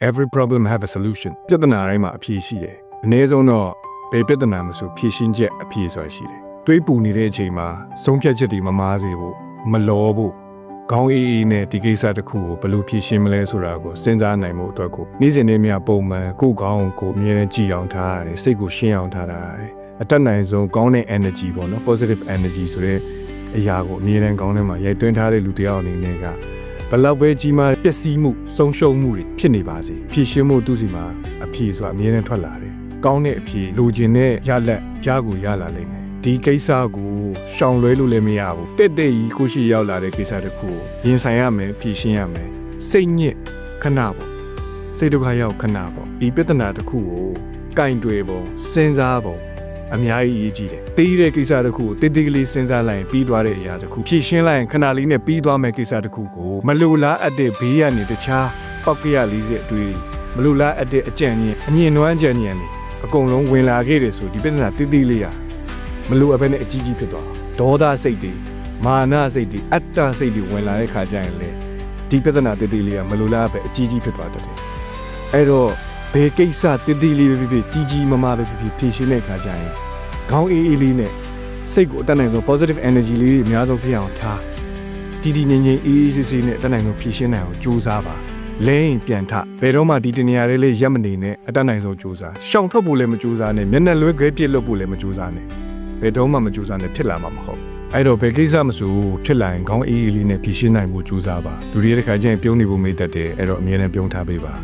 every problem have a solution ပြဿနာတိုင်းမှာအဖြေရှိတယ်အနည်းဆုံးတော့ဘယ်ပြဿနာမဆိုဖြေရှင်းချက်အဖြေဆိုတာရှိတယ်တွေးပူနေတဲ့အချိန်မှာဆုံးဖြတ်ချက်တွေမမားစေဖို့မလောဖို့ခေါင်းအေးအေးနဲ့ဒီကိစ္စတစ်ခုကိုဘယ်လိုဖြေရှင်းမလဲဆိုတာကိုစဉ်းစားနိုင်မှုအတွက်ကိုနေ့စဉ်နေ့များပုံမှန်ကိုယ်ကောင်းကိုအမြဲတမ်းကြည်အောင်ထားရတယ်စိတ်ကိုရှင်းအောင်ထားရတယ်အတက်နိုင်ဆုံးကောင်းတဲ့ energy ပေါ့နော် positive energy ဆိုတဲ့အရာကိုအမြဲတမ်းကောင်းထဲမှာရိုက်သွင်းထားတဲ့လူတစ်ယောက်အနေနဲ့ကဘလောက်ပဲကြီးမားပျက်စီးမှုဆုံးရှုံးမှုတွေဖြစ်နေပါစေဖြည့်ရှင်းမှုသူစီမှာအဖြေဆိုတာအမြဲတမ်းထွက်လာတယ်ကောင်းတဲ့အဖြေလိုချင်တဲ့ရလက်ရကိုရလာလိမ့်မယ်ဒီကိစ္စကိုရှောင်လွဲလို့လည်းမရဘူးတက်တက်ကြီးကိုရှိရောက်လာတဲ့ကိစ္စတစ်ခုကိုရင်ဆိုင်ရမယ်ဖြည့်ရှင်းရမယ်စိတ်ညစ်ခဏပေါ့စိတ်ဒုက္ခရောက်ခဏပေါ့ဒီပြဿနာတစ်ခုကိုကင်တွယ်ပုံစဉ်းစားပုံအများကြီးအရေးကြီးတယ်။တေးတဲ့ကိစ္စတစ်ခုကိုတိတ်တိတ်ကလေးစဉ်းစားလိုက်ရင်ပြီးသွားတဲ့အရာတစ်ခုဖြည့်ရှင်းလိုက်ရင်ခဏလေးနဲ့ပြီးသွားမယ့်ကိစ္စတစ်ခုကိုမလိုလားအပ်တဲ့ဘေးကနေတခြားပောက်ကရ40အတွေ့မလိုလားအပ်တဲ့အကြံဉာဏ်အမြင်နွမ်းကြံဉာဏ်တွေအကုန်လုံးဝင်လာခဲ့တယ်ဆိုဒီပြဿနာတိတ်တိတ်လေးရမလိုအပ်ဘဲနဲ့အကြီးကြီးဖြစ်သွားဒေါသစိတ်တွေမာနစိတ်တွေအတ္တစိတ်တွေဝင်လာတဲ့ခါကျရင်လေဒီပြဿနာတိတ်တိတ်လေးကမလိုလားပဲအကြီးကြီးဖြစ်သွားတတ်တယ်။အဲ့တော့ဘယ်ကိစ္စတိတ်တိတ်လေးပဲဖြစ်ကြီးကြီးမားမားပဲဖြစ်ဖြည့်ရှင်းတဲ့ခါကျရင်ခေါင်းအေးအေးလေးနဲ့စိတ်ကိုအတတ်နိုင်ဆုံး positive energy လေးတွေအများဆုံးဖြစ်အောင်ထားတည်တည်ငြိမ်ငြိမ်အေးအေးဆေးဆေးနဲ့အတတ်နိုင်ဆုံးဖြည့်ရှင်းနိုင်အောင်ကြိုးစားပါလဲရင်ပြန်ထဘယ်တော့မှဒီတနေရာလေးရပ်မနေနဲ့အတတ်နိုင်ဆုံးကြိုးစားရှောင်ထွက်ဖို့လည်းမကြိုးစားနဲ့မျက်နှာလွှဲခဲပြစ်လွတ်ဖို့လည်းမကြိုးစားနဲ့ဘယ်တော့မှမကြိုးစားနဲ့ဖြစ်လာမှာမဟုတ်အဲ့တော့ဘယ်ကိစ္စမဆိုဖြစ်လာရင်ခေါင်းအေးအေးလေးနဲ့ဖြည့်ရှင်းနိုင်ဖို့ကြိုးစားပါလူတွေတစ်ခါကျရင်ပြုံးနေဖို့မေ့တတ်တယ်အဲ့တော့အမြဲတမ်းပြုံးထားပေးပါ